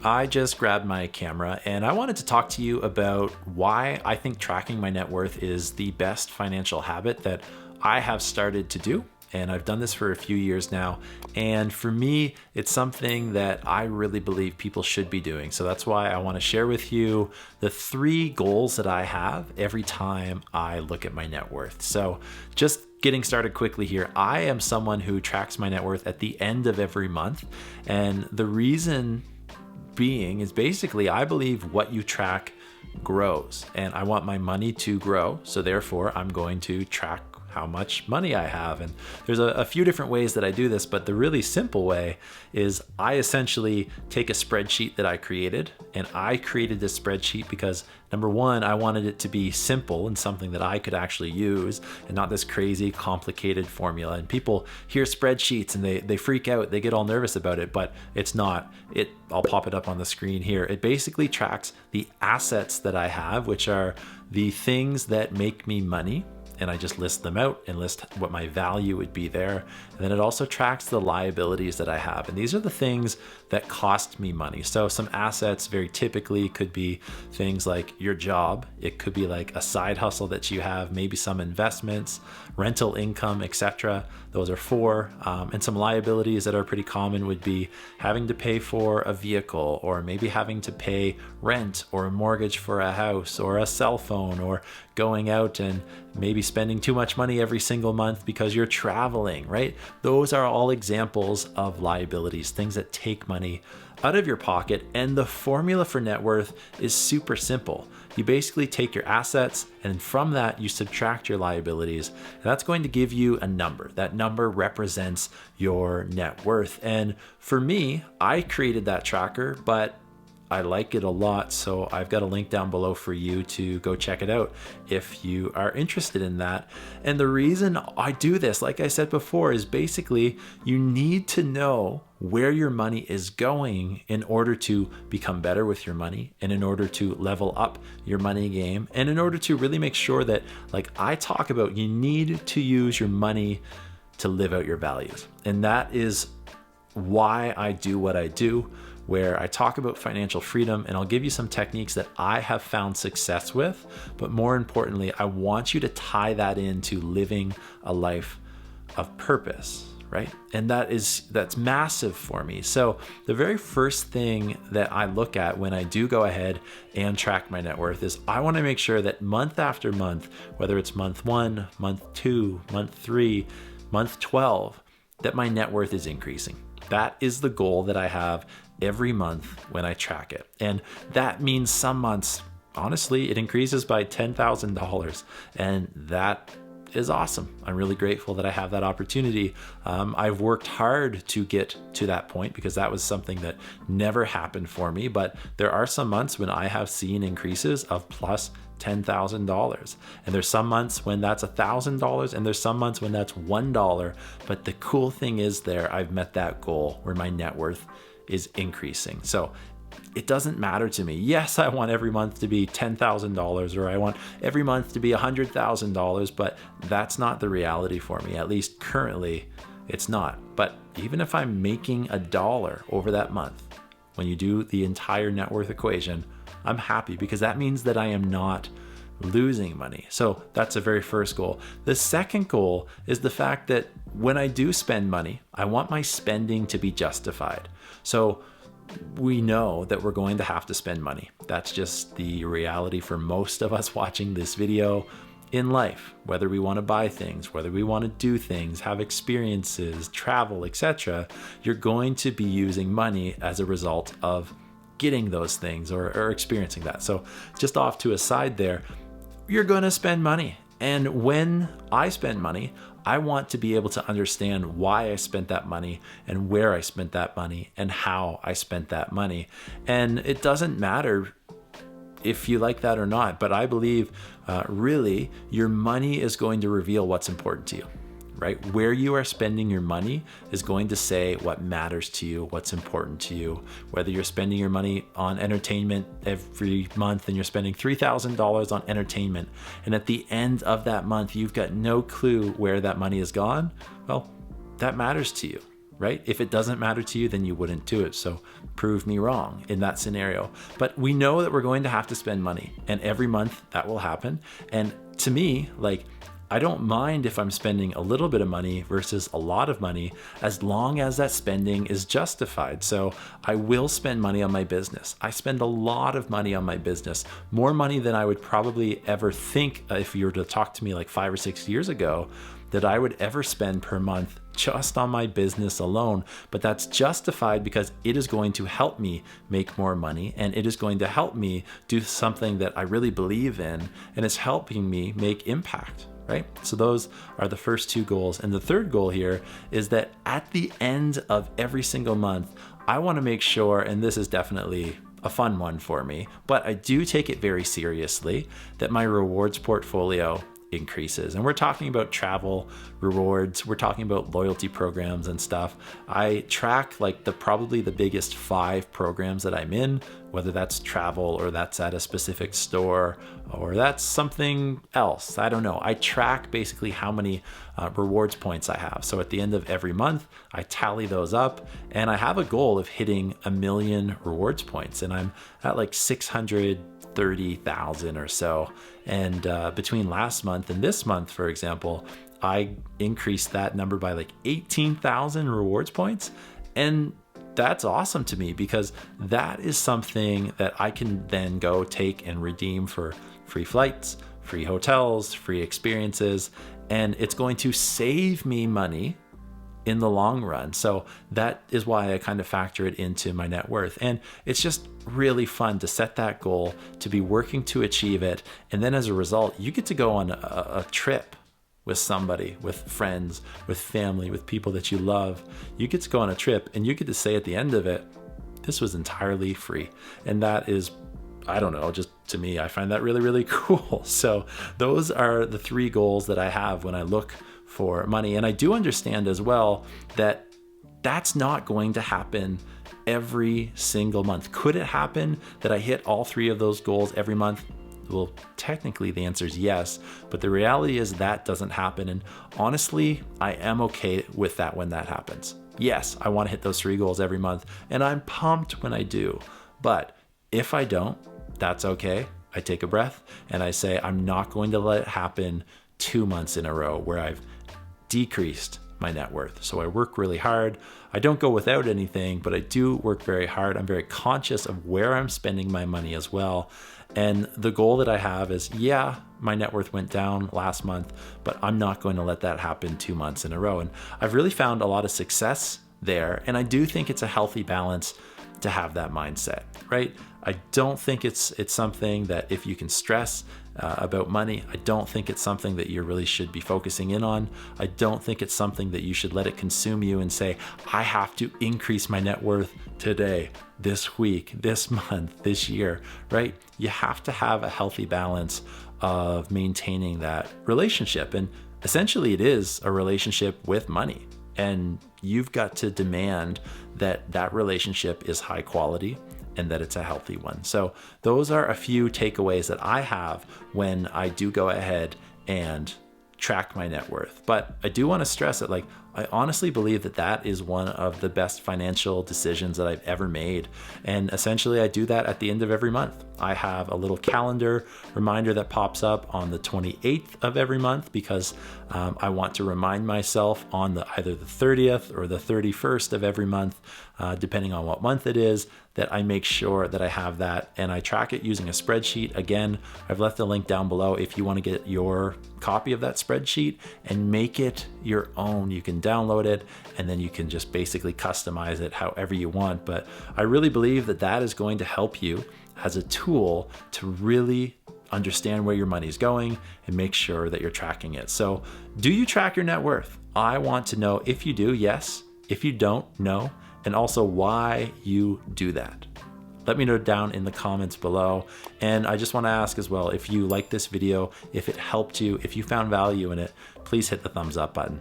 I just grabbed my camera and I wanted to talk to you about why I think tracking my net worth is the best financial habit that I have started to do. And I've done this for a few years now. And for me, it's something that I really believe people should be doing. So that's why I want to share with you the 3 goals that I have every time I look at my net worth. So just getting started quickly here, I am someone who tracks my net worth at the end of every month. And the reason being is basically I believe what you track grows, and I want my money to grow. So therefore, I'm going to track how much money I have. And there's a few different ways that I do this, but the really simple way is I essentially take a spreadsheet that I created, and I created this spreadsheet because number one, I wanted it to be simple and something that I could actually use and not this crazy complicated formula. And people hear spreadsheets and they freak out, they get all nervous about it, but it's not. I'll pop it up on the screen here. It basically tracks the assets that I have, which are the things that make me money. And I just list them out and list what my value would be there. And then it also tracks the liabilities that I have. And these are the things that cost me money. So some assets very typically could be things like your job. It could be like a side hustle that you have, maybe some investments, rental income, etc. Those are 4. And some liabilities that are pretty common would be having to pay for a vehicle, or maybe having to pay rent or a mortgage for a house or a cell phone, or going out and maybe spending too much money every single month because you're traveling, right? Those are all examples of liabilities, things that take money out of your pocket. And the formula for net worth is super simple. You basically take your assets, and from that you subtract your liabilities, and that's going to give you a number. That number represents your net worth. And for me, I created that tracker, but I like it a lot, so I've got a link down below for you to go check it out if you are interested in that. And the reason I do this, like I said before, is basically you need to know where your money is going in order to become better with your money, and in order to level up your money game, and in order to really make sure that, like I talk about, you need to use your money to live out your values. And that is why I do what I do, where I talk about financial freedom, and I'll give you some techniques that I have found success with. But more importantly, I want you to tie that into living a life of purpose, right? And that's massive for me. So the very first thing that I look at when I do go ahead and track my net worth is I want to make sure that month after month, whether it's month 1, month 2, month 3, month 12, that my net worth is increasing. That is the goal that I have every month when I track it. And that means some months, honestly, it increases by $10,000. And that is awesome. I'm really grateful that I have that opportunity. I've worked hard to get to that point because that was something that never happened for me. But there are some months when I have seen increases of plus $10,000. And there's some months when that's $1,000, and there's some months when that's $1. But the cool thing is I've met that goal where my net worth is increasing. So it doesn't matter to me. Yes, I want every month to be $10,000, or I want every month to be $100,000, but that's not the reality for me. At least currently, it's not. But even if I'm making $1 over that month, when you do the entire net worth equation, I'm happy, because that means that I am not losing money. So that's the very first goal. The second goal is the fact that when I do spend money, I want my spending to be justified. So we know that we're going to have to spend money. That's just the reality for most of us watching this video in life. Whether we want to buy things, whether we want to do things, have experiences, travel, etc., you're going to be using money as a result of getting those things or experiencing that. So just off to a side there, you're going to spend money. And when I spend money, I want to be able to understand why I spent that money, and where I spent that money, and how I spent that money. And it doesn't matter if you like that or not, but I believe really your money is going to reveal what's important to you. Right? Where you are spending your money is going to say what matters to you, what's important to you. Whether you're spending your money on entertainment every month and you're spending $3,000 on entertainment, and at the end of that month, you've got no clue where that money has gone, well, that matters to you. right? If it doesn't matter to you, then you wouldn't do it. So prove me wrong in that scenario. But we know that we're going to have to spend money, and every month that will happen. And to me, like, I don't mind if I'm spending a little bit of money versus a lot of money, as long as that spending is justified. So I will spend money on my business. I spend a lot of money on my business, more money than I would probably ever think, if you were to talk to me like 5 or 6 years ago, that I would ever spend per month just on my business alone. But that's justified because it is going to help me make more money, and it is going to help me do something that I really believe in, and it's helping me make impact, right? So those are the first 2 goals. And the third goal here is that at the end of every single month, I want to make sure, and this is definitely a fun one for me, but I do take it very seriously, that my rewards portfolio increases. And we're talking about travel rewards, we're talking about loyalty programs and stuff. I track like probably the biggest 5 programs that I'm in, whether that's travel or that's at a specific store or that's something else. I don't know. I track basically how many rewards points I have. So at the end of every month, I tally those up, and I have a goal of hitting 1 million rewards points, and I'm at like 630,000 or so. And between last month and this month, for example, I increased that number by like 18,000 rewards points. And that's awesome to me, because that is something that I can then go take and redeem for free flights, free hotels, free experiences, and it's going to save me money in the long run. So that is why I kind of factor it into my net worth. And it's just really fun to set that goal, to be working to achieve it. And then as a result, you get to go on a trip with somebody, with friends, with family, with people that you love. You get to go on a trip, and you get to say at the end of it, this was entirely free. And that is, I don't know, just to me, I find that really, really cool. So those are the 3 goals that I have when I look for money. And I do understand as well that that's not going to happen every single month. Could it happen that I hit all 3 of those goals every month? Well, technically the answer is yes, but the reality is that doesn't happen. And honestly, I am okay with that when that happens. Yes, I want to hit those 3 goals every month, and I'm pumped when I do. But if I don't, that's okay. I take a breath and I say, I'm not going to let it happen 2 months in a row where I've decreased my net worth. So I work really hard. I don't go without anything, but I do work very hard. I'm very conscious of where I'm spending my money as well. And the goal that I have is, yeah, my net worth went down last month, but I'm not going to let that happen 2 months in a row. And I've really found a lot of success there. And I do think it's a healthy balance to have that mindset, right? I don't think it's something that if you can stress about money, I don't think it's something that you really should be focusing in on. I don't think it's something that you should let it consume you and say, I have to increase my net worth today, this week, this month, this year, right? You have to have a healthy balance of maintaining that relationship. And essentially it is a relationship with money. And you've got to demand that that relationship is high quality and that it's a healthy one. So those are a few takeaways that I have when I do go ahead and track my net worth. But I do want to stress that, like, I honestly believe that that is one of the best financial decisions that I've ever made. And essentially I do that at the end of every month. I have a little calendar reminder that pops up on the 28th of every month, because I want to remind myself on either the 30th or the 31st of every month, depending on what month it is, that I make sure that I have that, and I track it using a spreadsheet. Again, I've left the link down below if you want to get your copy of that spreadsheet and make it your own. You can download it, and then you can just basically customize it however you want. But I really believe that that is going to help you as a tool to really understand where your money's going and make sure that you're tracking it. So do you track your net worth? I want to know. If you do, yes. If you don't, no. And also why you do that. Let me know down in the comments below. And I just want to ask as well, if you like this video, if it helped you, if you found value in it, please hit the thumbs up button.